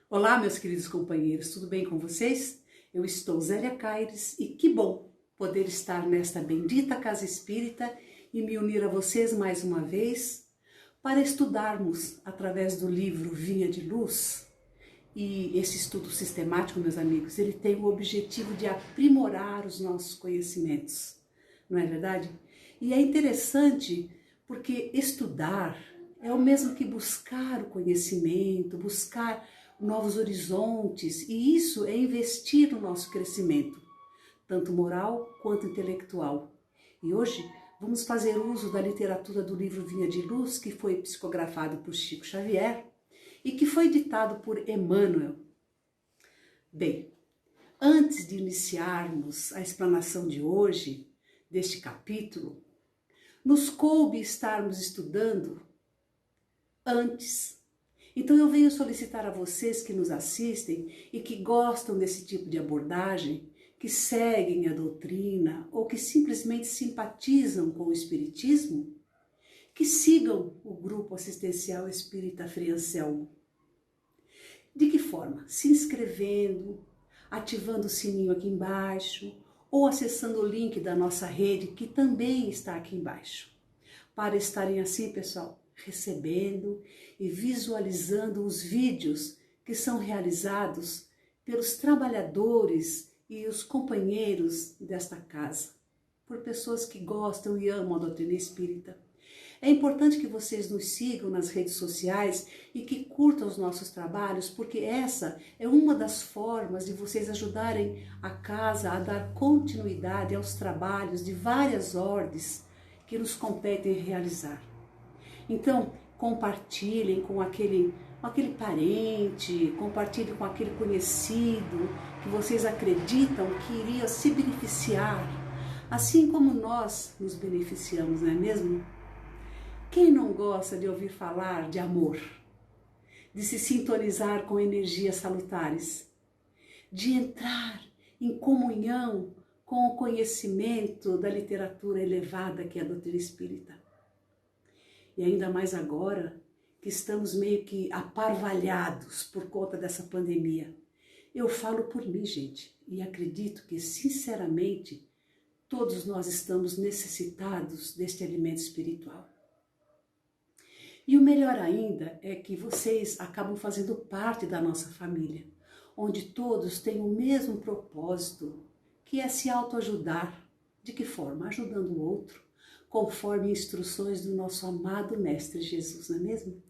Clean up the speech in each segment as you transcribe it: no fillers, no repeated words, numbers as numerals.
Olá, meus queridos companheiros, tudo bem com vocês? Eu estou Zélia Caires e que bom poder estar nesta bendita casa espírita e me unir a vocês mais uma vez para estudarmos através do livro Vinha de Luz. E esse estudo sistemático, meus amigos, ele tem o objetivo de aprimorar os nossos conhecimentos, não é verdade? E é interessante porque estudar é o mesmo que buscar o conhecimento, buscar novos horizontes, e isso é investir no nosso crescimento, tanto moral quanto intelectual. E hoje vamos fazer uso da literatura do livro Vinha de Luz, que foi psicografado por Chico Xavier e que foi ditado por Emmanuel. Bem, antes de iniciarmos a explanação de hoje, deste capítulo, nos coube estarmos estudando antes. Então eu venho solicitar a vocês que nos assistem e que gostam desse tipo de abordagem, que seguem a doutrina ou que simplesmente simpatizam com o espiritismo, que sigam o Grupo Assistencial Espírita Frei Anselmo. De que forma? Se inscrevendo, ativando o sininho aqui embaixo ou acessando o link da nossa rede, que também está aqui embaixo. Para estarem assim, pessoal, recebendo e visualizando os vídeos que são realizados pelos trabalhadores e os companheiros desta casa, por pessoas que gostam e amam a doutrina espírita. É importante que vocês nos sigam nas redes sociais e que curtam os nossos trabalhos, porque essa é uma das formas de vocês ajudarem a casa a dar continuidade aos trabalhos de várias ordens que nos competem realizar. Então, compartilhem com aquele parente, compartilhem com aquele conhecido que vocês acreditam que iria se beneficiar, assim como nós nos beneficiamos, não é mesmo? Quem não gosta de ouvir falar de amor, de se sintonizar com energias salutares, de entrar em comunhão com o conhecimento da literatura elevada que é a doutrina espírita? E ainda mais agora que estamos meio que aparvalhados por conta dessa pandemia. Eu falo por mim, gente, e acredito que, sinceramente, todos nós estamos necessitados deste alimento espiritual. E o melhor ainda é que vocês acabam fazendo parte da nossa família, onde todos têm o mesmo propósito, que é se autoajudar. De que forma? Ajudando o outro, conforme instruções do nosso amado Mestre Jesus, não é mesmo?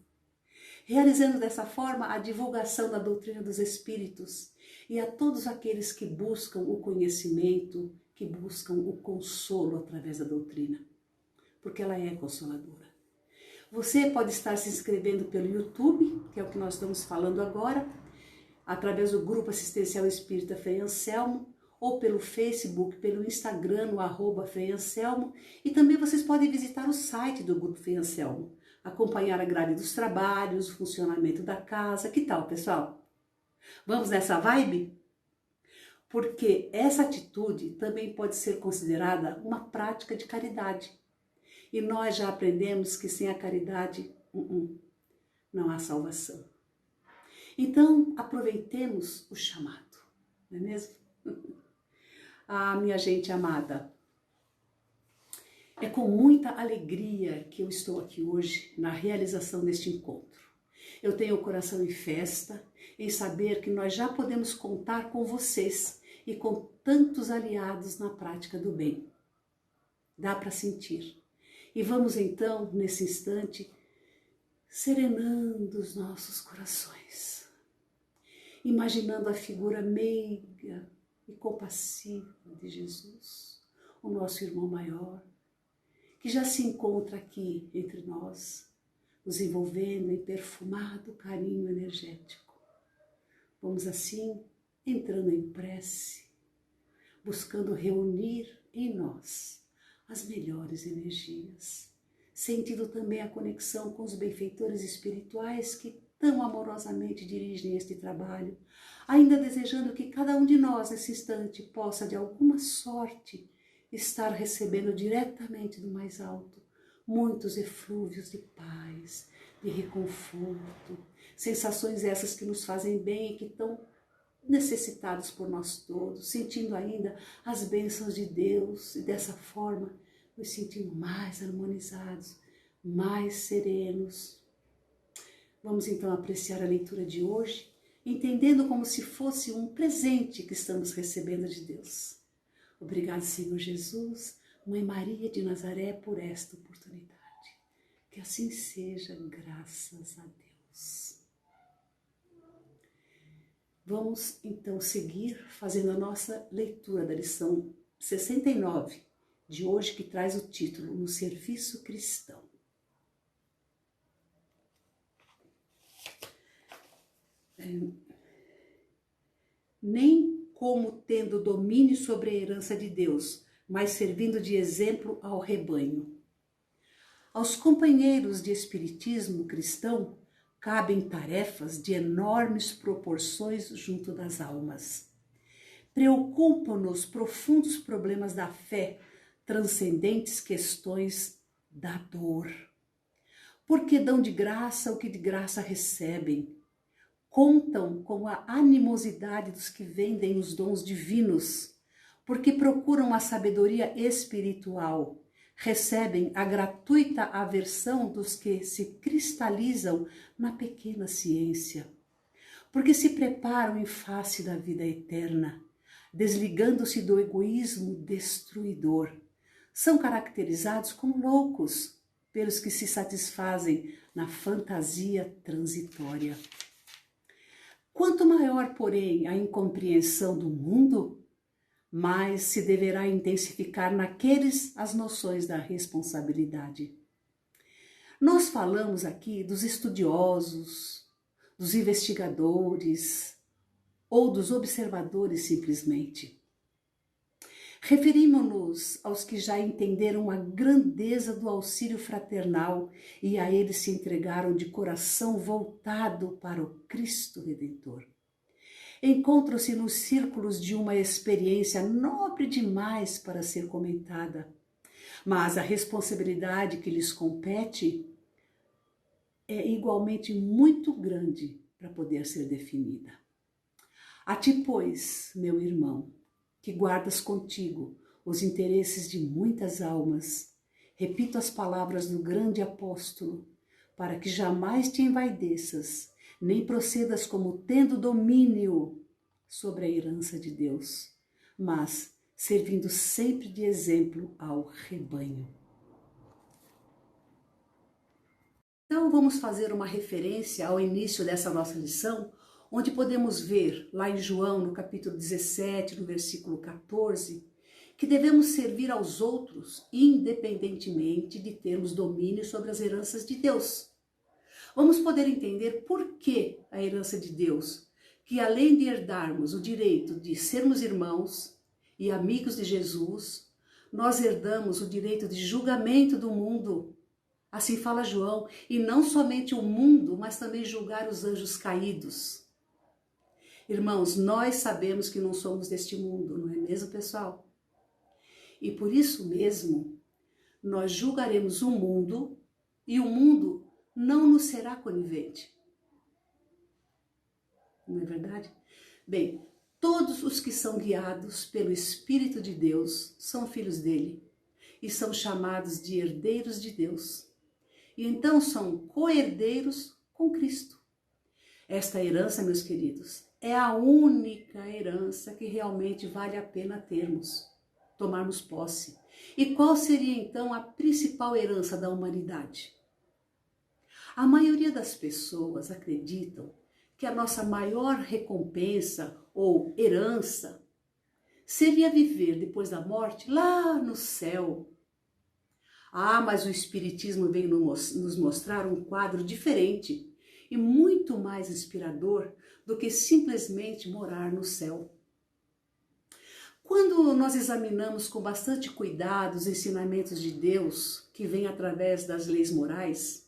Realizando dessa forma a divulgação da doutrina dos Espíritos e a todos aqueles que buscam o conhecimento, que buscam o consolo através da doutrina, porque ela é consoladora. Você pode estar se inscrevendo pelo YouTube, que é o que nós estamos falando agora, através do Grupo Assistencial Espírita Frei Anselmo, ou pelo Facebook, pelo Instagram, no @Frei Anselmo, e também vocês podem visitar o site do Grupo Frei Anselmo, acompanhar a grade dos trabalhos, o funcionamento da casa. Que tal, pessoal? Vamos nessa vibe? Porque essa atitude também pode ser considerada uma prática de caridade. E nós já aprendemos que sem a caridade não há salvação. Então, aproveitemos o chamado, não é mesmo? Ah, minha gente amada, é com muita alegria que eu estou aqui hoje na realização deste encontro. Eu tenho o coração em festa em saber que nós já podemos contar com vocês e com tantos aliados na prática do bem. Dá para sentir. E vamos então, nesse instante, serenando os nossos corações, imaginando a figura meiga e compassiva de Jesus, o nosso irmão maior, que já se encontra aqui entre nós, nos envolvendo em perfumado carinho energético. Vamos assim, entrando em prece, buscando reunir em nós as melhores energias, sentindo também a conexão com os benfeitores espirituais que tão amorosamente dirigem este trabalho, ainda desejando que cada um de nós nesse instante possa de alguma sorte estar recebendo diretamente do mais alto muitos eflúvios de paz, de reconforto, sensações essas que nos fazem bem e que estão necessitados por nós todos, sentindo ainda as bênçãos de Deus e dessa forma nos sentindo mais harmonizados, mais serenos. Vamos então apreciar a leitura de hoje, entendendo como se fosse um presente que estamos recebendo de Deus. Obrigado, Senhor Jesus, Mãe Maria de Nazaré, por esta oportunidade. Que assim seja, graças a Deus. Vamos então seguir fazendo a nossa leitura da lição 69 de hoje, que traz o título No Serviço Cristão. Nem como tendo domínio sobre a herança de Deus, mas servindo de exemplo ao rebanho. Aos companheiros de espiritismo cristão, cabem tarefas de enormes proporções junto das almas. Preocupam-nos profundos problemas da fé, transcendentes questões da dor. Porque dão de graça o que de graça recebem. Contam com a animosidade dos que vendem os dons divinos, porque procuram a sabedoria espiritual. Recebem a gratuita aversão dos que se cristalizam na pequena ciência, porque se preparam em face da vida eterna, desligando-se do egoísmo destruidor. São caracterizados como loucos pelos que se satisfazem na fantasia transitória. Quanto maior, porém, a incompreensão do mundo, mais se deverá intensificar naqueles as noções da responsabilidade. Nós falamos aqui dos estudiosos, dos investigadores ou dos observadores simplesmente. Referimos-nos aos que já entenderam a grandeza do auxílio fraternal e a eles se entregaram de coração voltado para o Cristo Redentor. Encontram-se nos círculos de uma experiência nobre demais para ser comentada, mas a responsabilidade que lhes compete é igualmente muito grande para poder ser definida. A ti, pois, meu irmão, que guardas contigo os interesses de muitas almas, repito as palavras do grande apóstolo, para que jamais te envaideças, nem procedas como tendo domínio sobre a herança de Deus, mas servindo sempre de exemplo ao rebanho. Então vamos fazer uma referência ao início dessa nossa lição, onde podemos ver lá em João, no capítulo 17, no versículo 14, que devemos servir aos outros independentemente de termos domínio sobre as heranças de Deus. Vamos poder entender por que a herança de Deus, que além de herdarmos o direito de sermos irmãos e amigos de Jesus, nós herdamos o direito de julgamento do mundo. Assim fala João, e não somente o mundo, mas também julgar os anjos caídos. Irmãos, nós sabemos que não somos deste mundo, não é mesmo, pessoal? E por isso mesmo, nós julgaremos o mundo e o mundo não nos será conivente. Não é verdade? Bem, todos os que são guiados pelo Espírito de Deus são filhos dele e são chamados de herdeiros de Deus. E então são co-herdeiros com Cristo. Esta herança, meus queridos, é a única herança que realmente vale a pena tomarmos posse. E qual seria então a principal herança da humanidade? A maioria das pessoas acreditam que a nossa maior recompensa ou herança seria viver depois da morte lá no céu. Ah, mas o Espiritismo veio nos mostrar um quadro diferente e muito mais inspirador do que simplesmente morar no céu. Quando nós examinamos com bastante cuidado os ensinamentos de Deus, que vêm através das leis morais,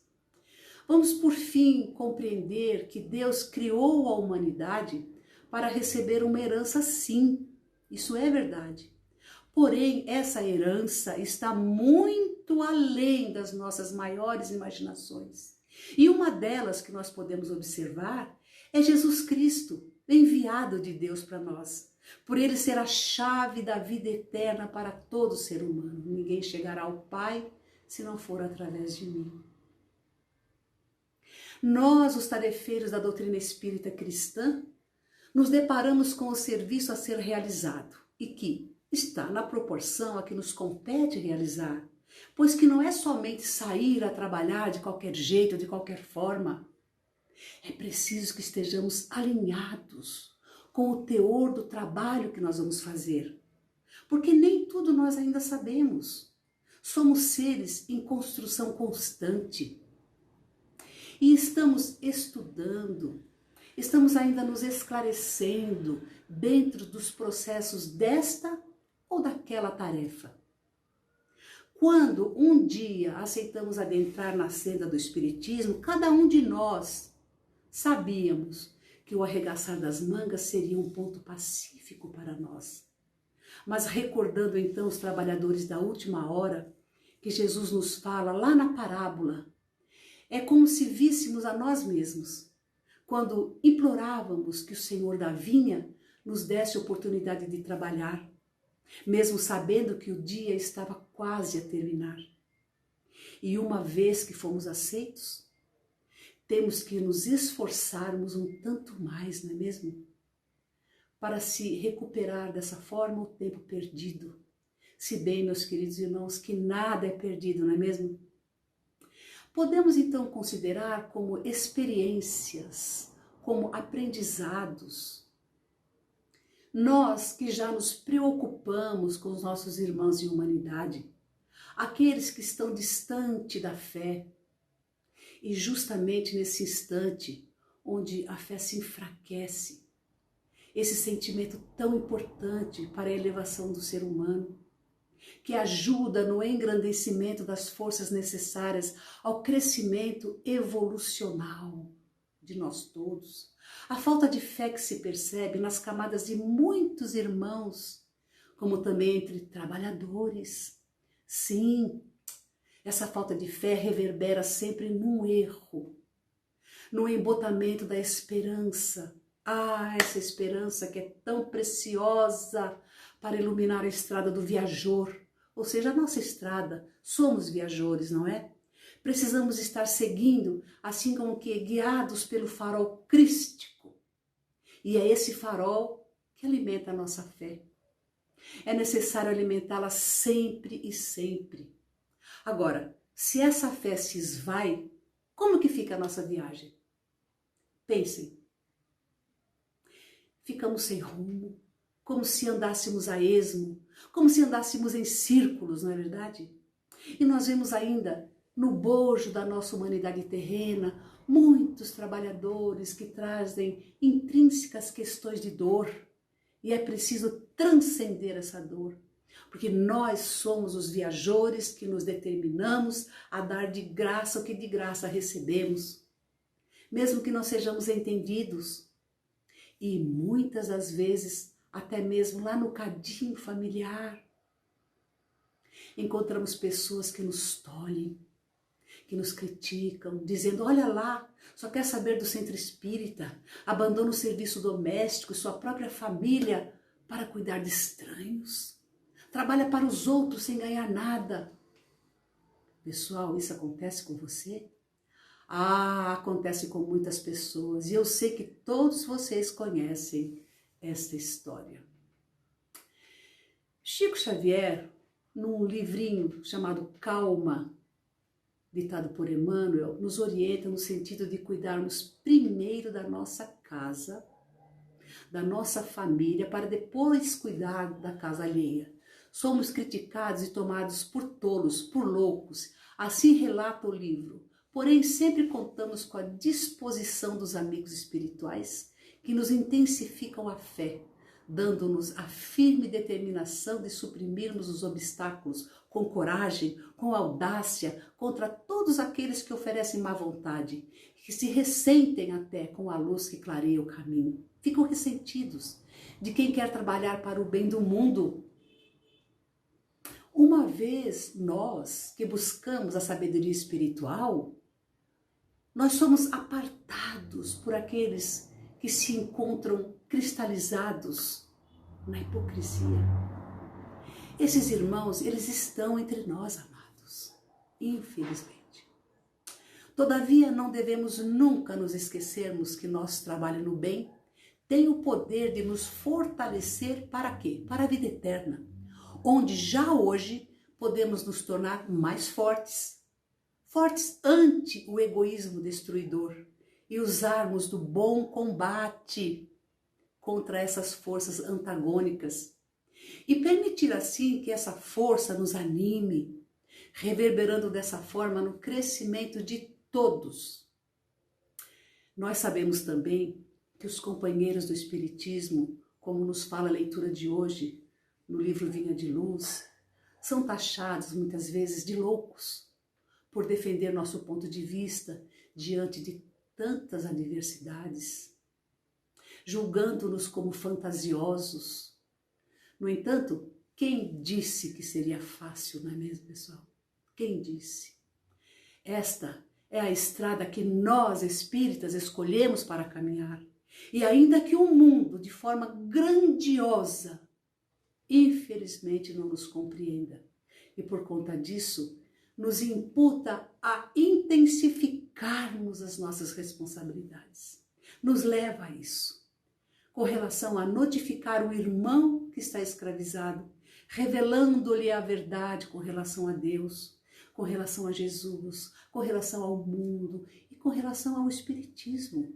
vamos por fim compreender que Deus criou a humanidade para receber uma herança, sim, isso é verdade. Porém, essa herança está muito além das nossas maiores imaginações E uma delas que nós podemos observar é Jesus Cristo, enviado de Deus para nós. Por ele ser a chave da vida eterna para todo ser humano. Ninguém chegará ao Pai se não for através de mim. Nós, os tarefeiros da doutrina espírita cristã, nos deparamos com o serviço a ser realizado e que está na proporção a que nos compete realizar, pois que não é somente sair a trabalhar de qualquer jeito, de qualquer forma. É preciso que estejamos alinhados com o teor do trabalho que nós vamos fazer, porque nem tudo nós ainda sabemos. Somos seres em construção constante e estamos estudando, estamos ainda nos esclarecendo dentro dos processos desta ou daquela tarefa. Quando um dia aceitamos adentrar na senda do Espiritismo, cada um de nós sabíamos que o arregaçar das mangas seria um ponto pacífico para nós. Mas recordando então os trabalhadores da última hora, que Jesus nos fala lá na parábola, é como se víssemos a nós mesmos, quando implorávamos que o Senhor da vinha nos desse a oportunidade de trabalhar, mesmo sabendo que o dia estava quase a terminar. E uma vez que fomos aceitos, temos que nos esforçarmos um tanto mais, não é mesmo? Para se recuperar dessa forma o tempo perdido. Se bem, meus queridos irmãos, que nada é perdido, não é mesmo? Podemos então considerar como experiências, como aprendizados. Nós que já nos preocupamos com os nossos irmãos em humanidade, aqueles que estão distante da fé, e justamente nesse instante onde a fé se enfraquece, esse sentimento tão importante para a elevação do ser humano, que ajuda no engrandecimento das forças necessárias ao crescimento evolucional de nós todos. A falta de fé que se percebe nas camadas de muitos irmãos, como também entre trabalhadores. Sim, essa falta de fé reverbera sempre num erro, no embotamento da esperança. Ah, essa esperança que é tão preciosa para iluminar a estrada do viajor, ou seja, a nossa estrada. Somos viajores, não é? Precisamos estar seguindo, assim como que guiados pelo farol crístico. E é esse farol que alimenta a nossa fé. É necessário alimentá-la sempre e sempre. Agora, se essa fé se esvai, como que fica a nossa viagem? Pensem. Ficamos sem rumo, como se andássemos a esmo, como se andássemos em círculos, não é verdade? E nós vemos ainda no bojo da nossa humanidade terrena muitos trabalhadores que trazem intrínsecas questões de dor, e é preciso transcender essa dor. Porque nós somos os viajores que nos determinamos a dar de graça o que de graça recebemos, mesmo que não sejamos entendidos. E muitas das vezes, até mesmo lá no cadinho familiar, encontramos pessoas que nos tolhem, que nos criticam, dizendo: olha lá, só quer saber do centro espírita, abandona o serviço doméstico e sua própria família para cuidar de estranhos. Trabalha para os outros sem ganhar nada. Pessoal, isso acontece com você? Ah, acontece com muitas pessoas. E eu sei que todos vocês conhecem esta história. Chico Xavier, num livrinho chamado Calma, ditado por Emmanuel, nos orienta no sentido de cuidarmos primeiro da nossa casa, da nossa família, para depois cuidar da casa alheia. Somos criticados e tomados por tolos, por loucos, assim relata o livro. Porém, sempre contamos com a disposição dos amigos espirituais que nos intensificam a fé, dando-nos a firme determinação de suprimirmos os obstáculos com coragem, com audácia, contra todos aqueles que oferecem má vontade, que se ressentem até com a luz que clareia o caminho. Ficam ressentidos de quem quer trabalhar para o bem do mundo. Uma vez nós que buscamos a sabedoria espiritual, Nós somos apartados por aqueles que se encontram cristalizados na hipocrisia. Esses irmãos, eles estão entre nós, amados, infelizmente. Todavia, não devemos nunca nos esquecermos que nosso trabalho no bem tem o poder de nos fortalecer para quê? Para a vida eterna, onde já hoje podemos nos tornar mais fortes ante o egoísmo destruidor e usarmos do bom combate contra essas forças antagônicas e permitir assim que essa força nos anime, reverberando dessa forma no crescimento de todos. Nós sabemos também que os companheiros do Espiritismo, como nos fala a leitura de hoje, no livro Vinha de Luz, são taxados muitas vezes de loucos por defender nosso ponto de vista diante de tantas adversidades, julgando-nos como fantasiosos. No entanto, quem disse que seria fácil, não é mesmo, pessoal? Quem disse? Esta é a estrada que nós, espíritas, escolhemos para caminhar. E ainda que o mundo, de forma grandiosa, infelizmente não nos compreenda. E por conta disso, nos imputa a intensificarmos as nossas responsabilidades. Nos leva a isso. Com relação a notificar o irmão que está escravizado, revelando-lhe a verdade com relação a Deus, com relação a Jesus, com relação ao mundo e com relação ao Espiritismo.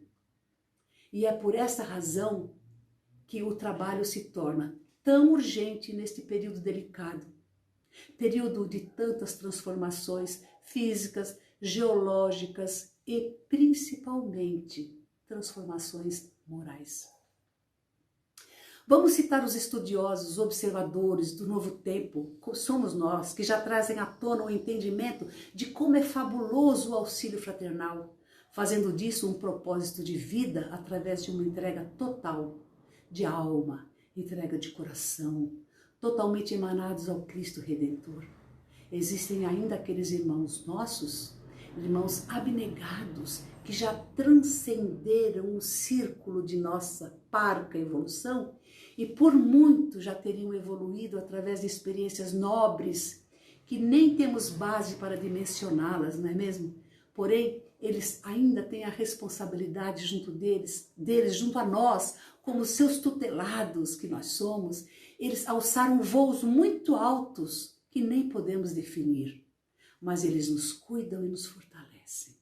E é por essa razão que o trabalho se torna tão urgente neste período delicado, período de tantas transformações físicas, geológicas e principalmente transformações morais. Vamos citar os estudiosos, observadores do novo tempo, como somos nós, que já trazem à tona o entendimento de como é fabuloso o auxílio fraternal, fazendo disso um propósito de vida através de uma entrega total de alma, entrega de coração, totalmente emanados ao Cristo Redentor. Existem ainda aqueles irmãos nossos, irmãos abnegados, que já transcenderam o círculo de nossa parca evolução e por muito já teriam evoluído através de experiências nobres que nem temos base para dimensioná-las, não é mesmo? Porém, eles ainda têm a responsabilidade junto deles, junto a nós, como seus tutelados que nós somos. Eles alçaram voos muito altos que nem podemos definir, mas eles nos cuidam e nos fortalecem.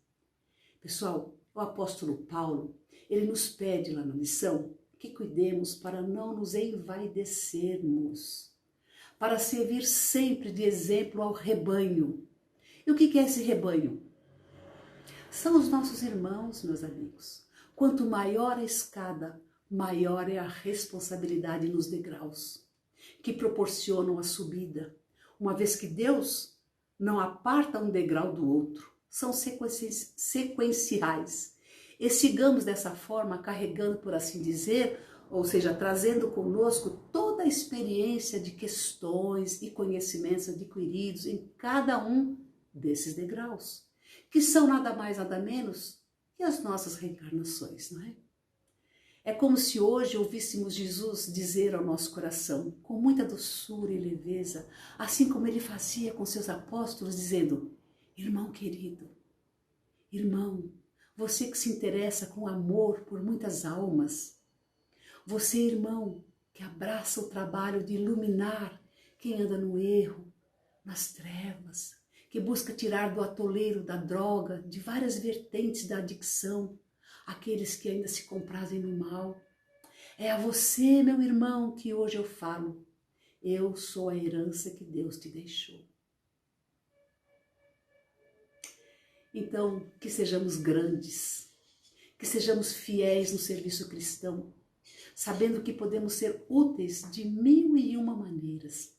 Pessoal, o apóstolo Paulo, ele nos pede lá na lição que cuidemos para não nos envaidecermos, para servir sempre de exemplo ao rebanho. E o que é esse rebanho? São os nossos irmãos, meus amigos. Quanto maior a escada, maior é a responsabilidade nos degraus, que proporcionam a subida, uma vez que Deus não aparta um degrau do outro, são sequenciais. E sigamos dessa forma, carregando, por assim dizer, ou seja, trazendo conosco toda a experiência de questões e conhecimentos adquiridos em cada um desses degraus, que são nada mais, nada menos que as nossas reencarnações, não é? É como se hoje ouvíssemos Jesus dizer ao nosso coração, com muita doçura e leveza, assim como ele fazia com seus apóstolos, dizendo: irmão querido, irmão, você que se interessa com amor por muitas almas, você, irmão, que abraça o trabalho de iluminar quem anda no erro, nas trevas, que busca tirar do atoleiro da droga, de várias vertentes da adicção, aqueles que ainda se comprazem no mal. É a você, meu irmão, que hoje eu falo. Eu sou a herança que Deus te deixou. Então, que sejamos grandes, que sejamos fiéis no serviço cristão, sabendo que podemos ser úteis de 1001 maneiras.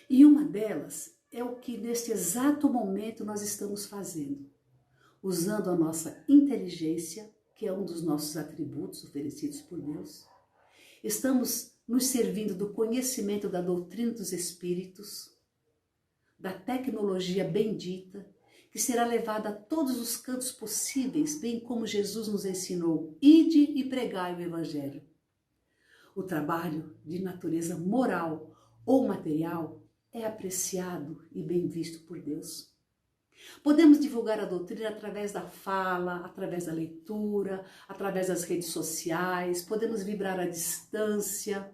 E uma delas é o que neste exato momento nós estamos fazendo, usando a nossa inteligência, que é um dos nossos atributos oferecidos por Deus. Estamos nos servindo do conhecimento da doutrina dos Espíritos, da tecnologia bendita, que será levada a todos os cantos possíveis, bem como Jesus nos ensinou: ide e pregai o Evangelho. O trabalho de natureza moral ou material é apreciado e bem visto por Deus. Podemos divulgar a doutrina através da fala, através da leitura, através das redes sociais, podemos vibrar à distância,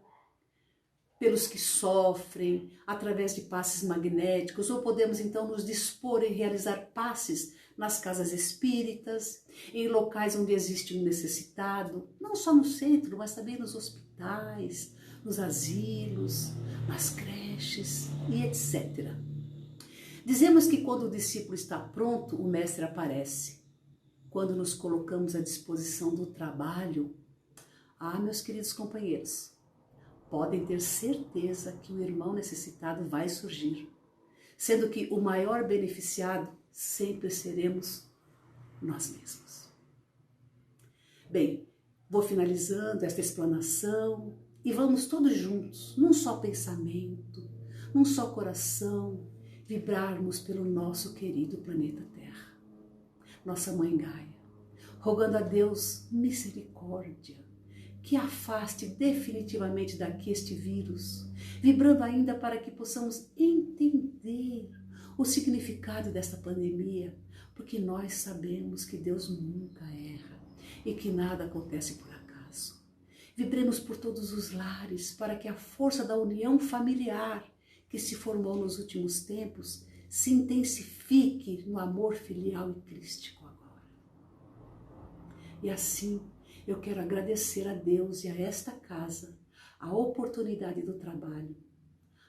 pelos que sofrem, através de passes magnéticos, ou podemos então nos dispor em realizar passes nas casas espíritas, em locais onde existe um necessitado, não só no centro, mas também nos hospitais, nos asilos, nas creches e etc. Dizemos que quando o discípulo está pronto, o mestre aparece. Quando nos colocamos à disposição do trabalho, meus queridos companheiros, podem ter certeza que o irmão necessitado vai surgir, sendo que o maior beneficiado sempre seremos nós mesmos. Bem, vou finalizando esta explanação e vamos todos juntos, num só pensamento, num só coração, vibrarmos pelo nosso querido planeta Terra, nossa Mãe Gaia, rogando a Deus misericórdia, que afaste definitivamente daqui este vírus, vibrando ainda para que possamos entender o significado desta pandemia, porque nós sabemos que Deus nunca erra e que nada acontece por acaso. Vibremos por todos os lares para que a força da união familiar que se formou nos últimos tempos se intensifique no amor filial e crístico agora. E assim, eu quero agradecer a Deus e a esta casa a oportunidade do trabalho,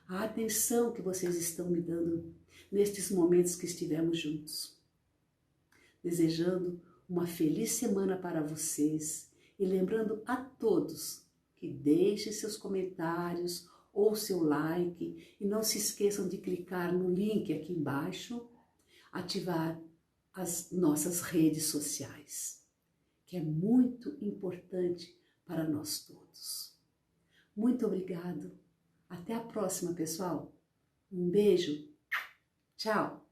a atenção que vocês estão me dando nestes momentos que estivemos juntos. Desejando uma feliz semana para vocês e lembrando a todos que deixem seus comentários ou seu like e não se esqueçam de clicar no link aqui embaixo, ativar as nossas redes sociais, que é muito importante para nós todos. Muito obrigado. Até a próxima, pessoal. Um beijo. Tchau.